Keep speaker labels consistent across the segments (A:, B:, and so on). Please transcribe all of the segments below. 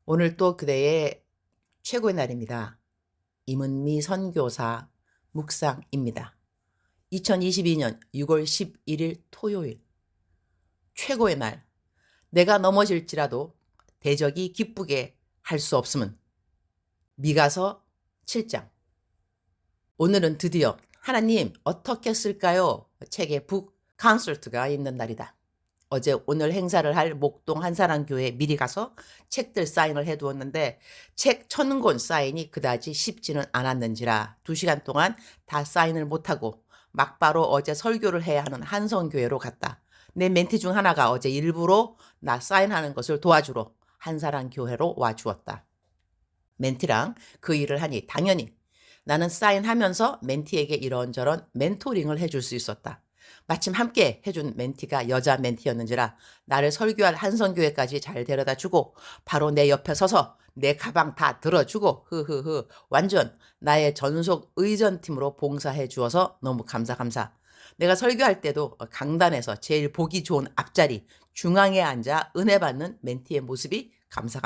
A: 오늘 또 그대의 최고의 날입니다. 임은미 선교사 묵상입니다. 2022년 6월 11일 토요일 최고의 날. 내가 넘어질지라도 대적이 기쁘게 할 수 없음은 미가서 7장. 오늘은 드디어 하나님 어떻게 쓸까요? 책의 북 컨설트가 있는 날이다. 어제 오늘 행사를 할 목동 한사랑교회에 미리 가서 책들 사인을 해두었는데 책 1000권 사인이 그다지 쉽지는 않았는지라 2시간 동안 다 사인을 못하고 막바로 어제 설교를 해야 하는 한성교회로 갔다. 내 멘티 중 하나가 어제 일부러 나 사인하는 것을 도와주러 한사랑교회로 와주었다. 멘티랑 그 일을 하니 당연히 나는 사인하면서 멘티에게 이런저런 멘토링을 해줄 수 있었다. 마침 함께 해준 멘티가 여자 멘티였는지라 나를 설교할 한성교회까지 잘 데려다 주고 바로 내 옆에 서서 내 가방 다 들어주고 흐흐흐 완전 나의 전속 의전팀으로 봉사해 주어서 너무 감사. 내가 설교할 때도 강단에서 제일 보기 좋은 앞자리 중앙에 앉아 은혜 받는 멘티의 모습이 감사.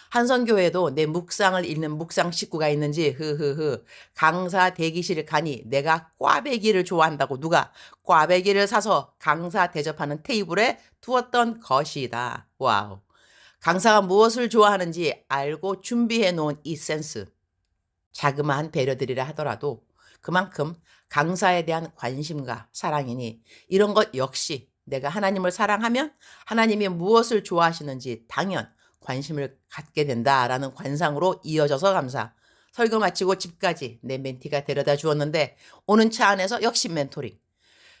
A: 한성교회도 내 묵상을 읽는 묵상 식구가 있는지 흐흐흐 강사 대기실 가니 내가 꽈배기를 좋아한다고 누가 꽈배기를 사서 강사 대접하는 테이블에 두었던 것이다. 와우. 강사가 무엇을 좋아하는지 알고 준비해 놓은 이 센스. 자그마한 배려들이라 하더라도 그만큼 강사에 대한 관심과 사랑이니 이런 것 역시 내가 하나님을 사랑하면 하나님이 무엇을 좋아하시는지 당연 관심을 갖게 된다라는 관상으로 이어져서 감사. 설교 마치고 집까지 내 멘티가 데려다 주었는데 오는 차 안에서 역시 멘토링.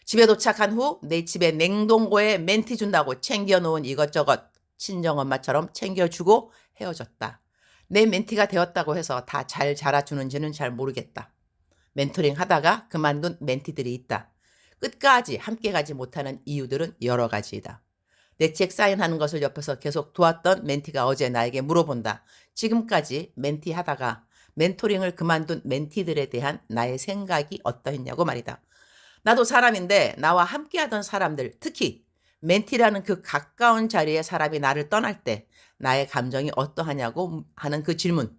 A: 집에 도착한 후 내 집에 냉동고에 멘티 준다고 챙겨놓은 이것저것 친정엄마처럼 챙겨주고 헤어졌다. 내 멘티가 되었다고 해서 다 잘 자라주는지는 잘 모르겠다. 멘토링 하다가 그만둔 멘티들이 있다. 끝까지 함께 가지 못하는 이유들은 여러 가지이다. 내 책 사인하는 것을 옆에서 계속 도왔던 멘티가 어제 나에게 물어본다. 지금까지 멘티 하다가 멘토링을 그만둔 멘티들에 대한 나의 생각이 어떠했냐고 말이다. 나도 사람인데 나와 함께하던 사람들, 특히 멘티라는 그 가까운 자리에 사람이 나를 떠날 때 나의 감정이 어떠하냐고 하는 그 질문.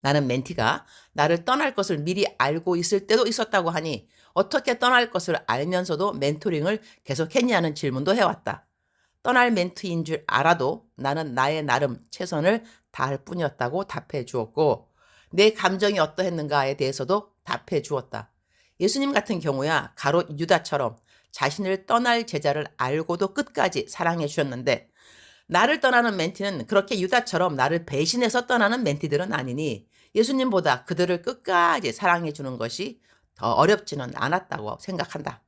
A: 나는 멘티가 나를 떠날 것을 미리 알고 있을 때도 있었다고 하니 어떻게 떠날 것을 알면서도 멘토링을 계속했냐는 질문도 해왔다. 떠날 멘트인 줄 알아도 나는 나의 나름 최선을 다할 뿐이었다고 답해 주었고 내 감정이 어떠했는가에 대해서도 답해 주었다. 예수님 같은 경우야 가롯 유다처럼 자신을 떠날 제자를 알고도 끝까지 사랑해 주셨는데 나를 떠나는 멘티는 그렇게 유다처럼 나를 배신해서 떠나는 멘티들은 아니니 예수님보다 그들을 끝까지 사랑해 주는 것이 더 어렵지는 않았다고 생각한다.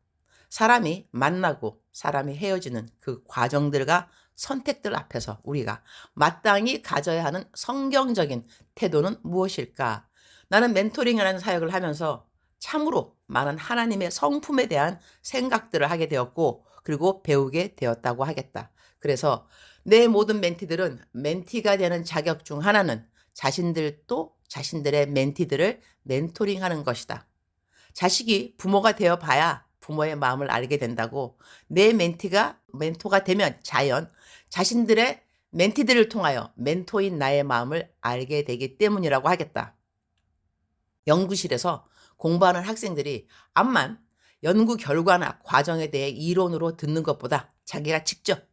A: 사람이 만나고 사람이 헤어지는 그 과정들과 선택들 앞에서 우리가 마땅히 가져야 하는 성경적인 태도는 무엇일까? 나는 멘토링이라는 사역을 하면서 참으로 많은 하나님의 성품에 대한 생각들을 하게 되었고 그리고 배우게 되었다고 하겠다. 그래서 내 모든 멘티들은 멘티가 되는 자격 중 하나는 자신들도 자신들의 멘티들을 멘토링하는 것이다. 자식이 부모가 되어 봐야 부모의 마음을 알게 된다고 내 멘티가 멘토가 되면 자연 자신들의 멘티들을 통하여 멘토인 나의 마음을 알게 되기 때문이라고 하겠다. 연구실에서 공부하는 학생들이 암만 연구 결과나 과정에 대해 이론으로 듣는 것보다 자기가 직접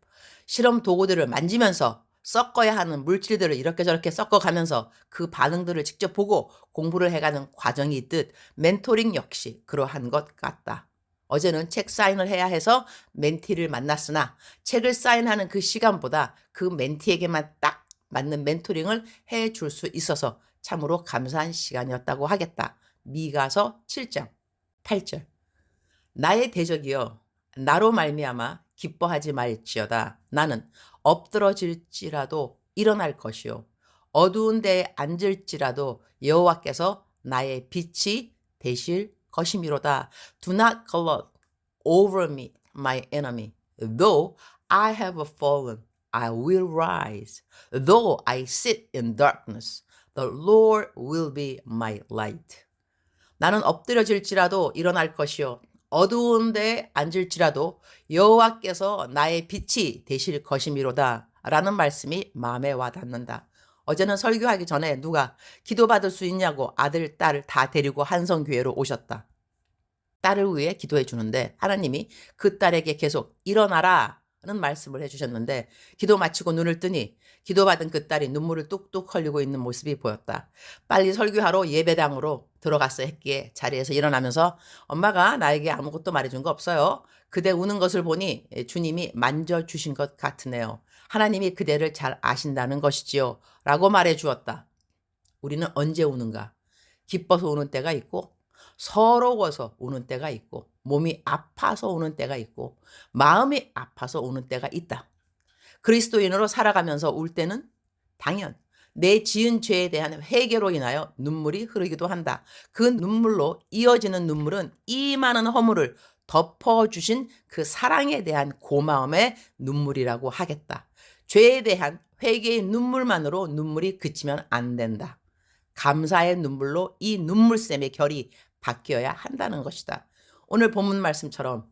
A: 실험 도구들을 만지면서 섞어야 하는 물질들을 이렇게 저렇게 섞어가면서 그 반응들을 직접 보고 공부를 해가는 과정이 있듯 멘토링 역시 그러한 것 같다. 어제는 책 사인을 해야 해서 멘티를 만났으나 책을 사인하는 그 시간보다 그 멘티에게만 딱 맞는 멘토링을 해줄 수 있어서 참으로 감사한 시간이었다고 하겠다. 미가서 7장 8절. 나의 대적이여 나로 말미암아 기뻐하지 말지어다. 나는 엎드러질지라도 일어날 것이요 어두운 데에 앉을지라도 여호와께서 나의 빛이 되실 것이미로다. Do not gloat over me, my enemy. Though I have fallen, I will rise. Though I sit in darkness, the Lord will be my light. 나는 엎드려질지라도 일어날 것이요 어두운 데에 앉을지라도 여호와께서 나의 빛이 되실 것이미로다. 라는 말씀이 마음에 와닿는다. 어제는 설교하기 전에 누가 기도받을 수 있냐고 아들, 딸 다 데리고 한성교회로 오셨다. 딸을 위해 기도해 주는데 하나님이 그 딸에게 계속 일어나라 는 말씀을 해주셨는데 기도 마치고 눈을 뜨니 기도받은 그 딸이 눈물을 뚝뚝 흘리고 있는 모습이 보였다. 빨리 설교하러 예배당으로 들어갔어 했기에 자리에서 일어나면서 엄마가 나에게 아무것도 말해준 거 없어요. 그대 우는 것을 보니 주님이 만져주신 것 같으네요. 하나님이 그대를 잘 아신다는 것이지요. 라고 말해 주었다. 우리는 언제 우는가? 기뻐서 우는 때가 있고 서러워서 우는 때가 있고 몸이 아파서 우는 때가 있고 마음이 아파서 우는 때가 있다. 그리스도인으로 살아가면서 울 때는 당연 내 지은 죄에 대한 회개로 인하여 눈물이 흐르기도 한다. 그 눈물로 이어지는 눈물은 이 많은 허물을 덮어주신 그 사랑에 대한 고마움의 눈물이라고 하겠다. 죄에 대한 회개의 눈물만으로 눈물이 그치면 안 된다. 감사의 눈물로 이 눈물샘의 결이 바뀌어야 한다는 것이다. 오늘 본문 말씀처럼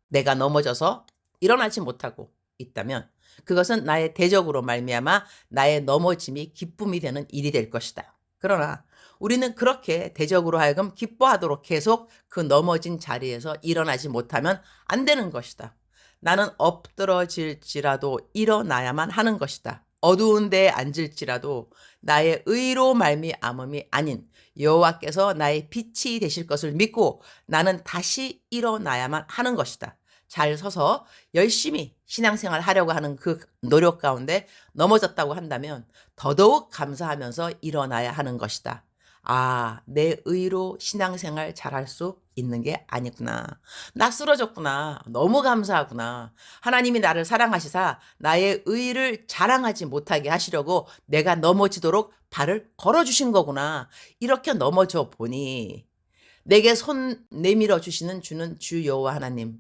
A: 내가 넘어져서 일어나지 못하고 있다면 그것은 나의 대적으로 말미암아 나의 넘어짐이 기쁨이 되는 일이 될 것이다. 그러나 우리는 그렇게 대적으로 하여금 기뻐하도록 계속 그 넘어진 자리에서 일어나지 못하면 안 되는 것이다. 나는 엎드러질지라도 일어나야만 하는 것이다. 어두운 데에 앉을지라도 나의 의로 말미암음이 아닌 여호와께서 나의 빛이 되실 것을 믿고 나는 다시 일어나야만 하는 것이다. 잘 서서 열심히 신앙생활 하려고 하는 그 노력 가운데 넘어졌다고 한다면 더더욱 감사하면서 일어나야 하는 것이다. 아, 내 의로 신앙생활 잘할 수 있는 게 아니구나. 나 쓰러졌구나. 너무 감사하구나. 하나님이 나를 사랑하시사 나의 의를 자랑하지 못하게 하시려고 내가 넘어지도록 발을 걸어주신 거구나. 이렇게 넘어져 보니 내게 손 내밀어 주시는 주는 주 여호와 하나님.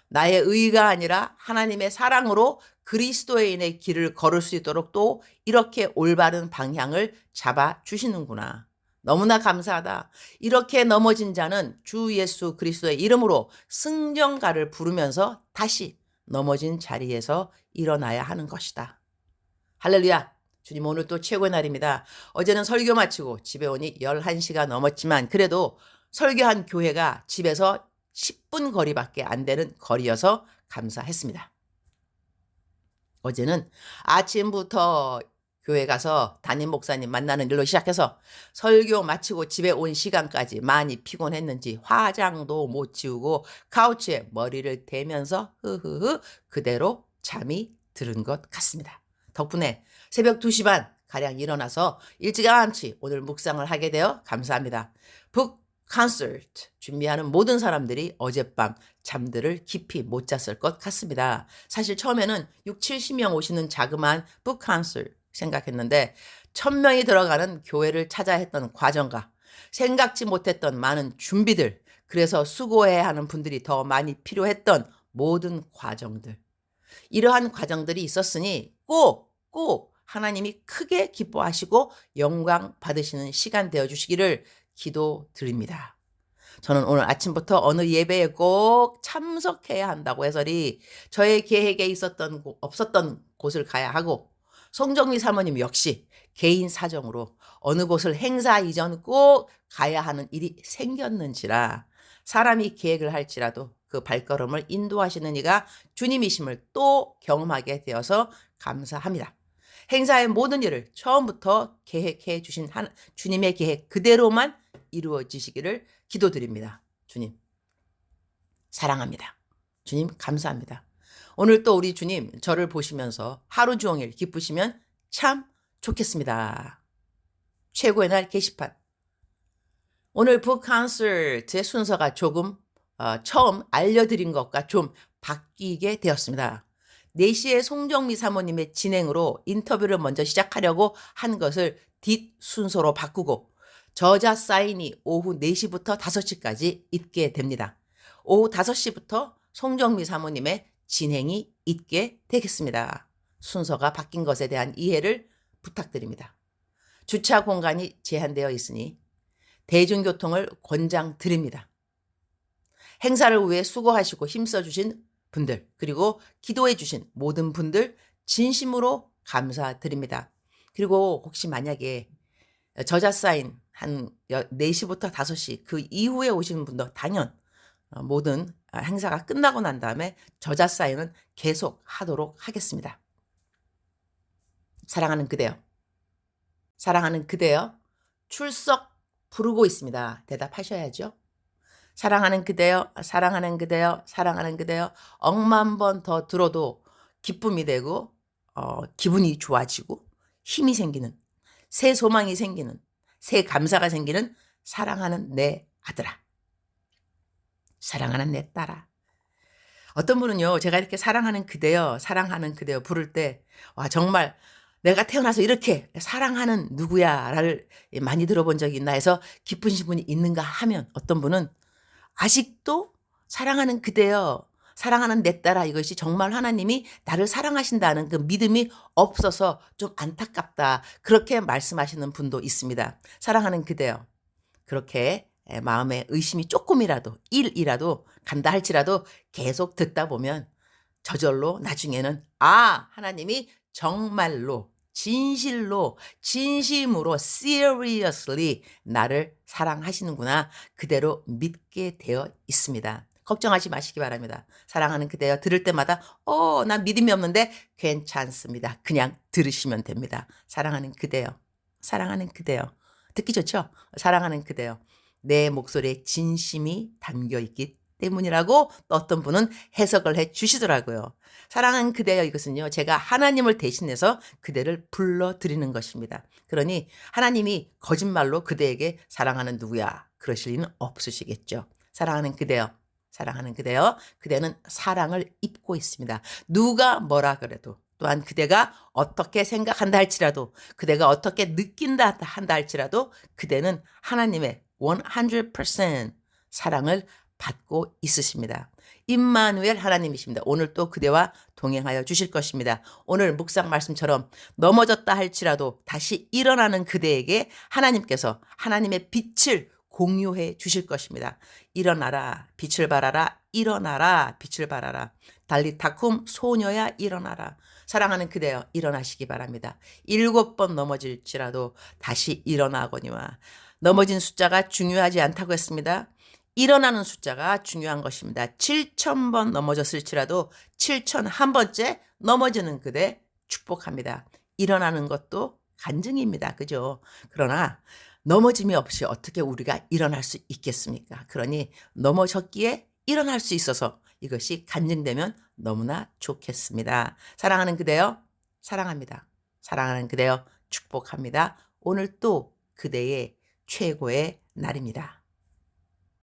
A: 나의 의가 아니라 하나님의 사랑으로 그리스도인의 길을 걸을 수 있도록 또 이렇게 올바른 방향을 잡아 주시는구나. 너무나 감사하다. 이렇게 넘어진 자는 주 예수 그리스도의 이름으로 승전가를 부르면서 다시 넘어진 자리에서 일어나야 하는 것이다. 할렐루야. 주님 오늘 또 최고의 날입니다. 어제는 설교 마치고 집에 오니 11시가 넘었지만 그래도 설교한 교회가 집에서 10분 거리밖에 안 되는 거리여서 감사했습니다. 어제는 아침부터 교회 가서 담임 목사님 만나는 일로 시작해서 설교 마치고 집에 온 시간까지 많이 피곤했는지 화장도 못 지우고 카우치에 머리를 대면서 흐흐흐 그대로 잠이 들은 것 같습니다. 덕분에 새벽 2시 반 가량 일어나서 일찌감치 오늘 묵상을 하게 되어 감사합니다. 북 콘서트 준비하는 모든 사람들이 어젯밤 잠들을 깊이 못 잤을 것 같습니다. 사실 처음에는 6, 70명 오시는 자그마한 북 콘서트 생각했는데 1000명이 들어가는 교회를 찾아 했던 과정과 생각지 못했던 많은 준비들, 그래서 수고해야 하는 분들이 더 많이 필요했던 모든 과정들, 이러한 과정들이 있었으니 꼭 하나님이 크게 기뻐하시고 영광 받으시는 시간 되어주시기를 기도드립니다. 저는 오늘 아침부터 어느 예배에 꼭 참석해야 한다고 해서리 저의 계획에 없었던 곳을 가야 하고 송정미 사모님 역시 개인 사정으로 어느 곳을 행사 이전 꼭 가야 하는 일이 생겼는지라 사람이 계획을 할지라도 그 발걸음을 인도하시는 이가 주님이심을 또 경험하게 되어서 감사합니다. 행사의 모든 일을 처음부터 계획해 주신 주님의 계획 그대로만 이루어지시기를 기도드립니다. 주님 사랑합니다. 주님 감사합니다. 오늘 또 우리 주님 저를 보시면서 하루 종일 기쁘시면 참 좋겠습니다. 최고의 날 게시판. 오늘 북 콘서트의 순서가 조금 처음 알려드린 것과 좀 바뀌게 되었습니다. 4시에 송정미 사모님의 진행으로 인터뷰를 먼저 시작하려고 한 것을 뒷순서로 바꾸고 저자 사인이 오후 4시부터 5시까지 있게 됩니다. 오후 5시부터 송정미 사모님의 진행이 있게 되겠습니다. 순서가 바뀐 것에 대한 이해를 부탁드립니다. 주차 공간이 제한되어 있으니 대중교통을 권장드립니다. 행사를 위해 수고하시고 힘써주신 분들, 그리고 기도해 주신 모든 분들 진심으로 감사드립니다. 그리고 혹시 만약에 저자 사인 한 4시부터 5시 그 이후에 오시는 분도 당연 모든 행사가 끝나고 난 다음에 저자 사인은 계속 하도록 하겠습니다. 사랑하는 그대여. 사랑하는 그대여. 출석 부르고 있습니다. 대답하셔야죠. 사랑하는 그대여, 사랑하는 그대여, 사랑하는 그대여. 억만 번 더 들어도 기쁨이 되고 기분이 좋아지고 힘이 생기는, 새 소망이 생기는, 새 감사가 생기는 사랑하는 내 아들아, 사랑하는 내 딸아. 어떤 분은요, 제가 이렇게 사랑하는 그대여, 사랑하는 그대여 부를 때, 와, 정말 내가 태어나서 이렇게 사랑하는 누구야를 많이 들어본 적이 있나 해서 기쁘신 분이 있는가 하면, 어떤 분은 아직도 사랑하는 그대여, 사랑하는 내 딸아, 이것이 정말 하나님이 나를 사랑하신다는 그 믿음이 없어서 좀 안타깝다, 그렇게 말씀하시는 분도 있습니다. 사랑하는 그대여, 그렇게 마음에 의심이 조금이라도 1이라도 간다 할지라도 계속 듣다 보면 저절로 나중에는 하나님이 정말로 진실로 진심으로 seriously 나를 사랑하시는구나, 그대로 믿게 되어 있습니다. 걱정하지 마시기 바랍니다. 사랑하는 그대여 들을 때마다 난 믿음이 없는데 괜찮습니다. 그냥 들으시면 됩니다. 사랑하는 그대여, 사랑하는 그대여. 듣기 좋죠? 사랑하는 그대여. 내 목소리에 진심이 담겨있기 때문이라고 또 어떤 분은 해석을 해 주시더라고요. 사랑하는 그대여, 이것은요, 제가 하나님을 대신해서 그대를 불러드리는 것입니다. 그러니 하나님이 거짓말로 그대에게 사랑하는 누구야 그러실 리는 없으시겠죠. 사랑하는 그대여, 사랑하는 그대여, 그대는 사랑을 입고 있습니다. 누가 뭐라 그래도, 또한 그대가 어떻게 생각한다 할지라도, 그대가 어떻게 느낀다 한다 할지라도 그대는 하나님의 100% 사랑을 받고 있으십니다. 임마누엘 하나님이십니다. 오늘 또 그대와 동행하여 주실 것입니다. 오늘 묵상 말씀처럼 넘어졌다 할지라도 다시 일어나는 그대에게 하나님께서 하나님의 빛을 공유해 주실 것입니다. 일어나라, 빛을 발하라. 일어나라, 빛을 발하라. 달리타쿰 소녀야 일어나라. 사랑하는 그대여 일어나시기 바랍니다. 7번 넘어질지라도 다시 일어나거니와. 넘어진 숫자가 중요하지 않다고 했습니다. 일어나는 숫자가 중요한 것입니다. 7,000번 넘어졌을지라도 7,001번째 넘어지는 그대 축복합니다. 일어나는 것도 간증입니다. 그죠? 그러나 넘어짐이 없이 어떻게 우리가 일어날 수 있겠습니까? 그러니 넘어졌기에 일어날 수 있어서 이것이 간증되면 너무나 좋겠습니다. 사랑하는 그대여 사랑합니다. 사랑하는 그대여 축복합니다. 오늘 또 그대의 최고의 날입니다.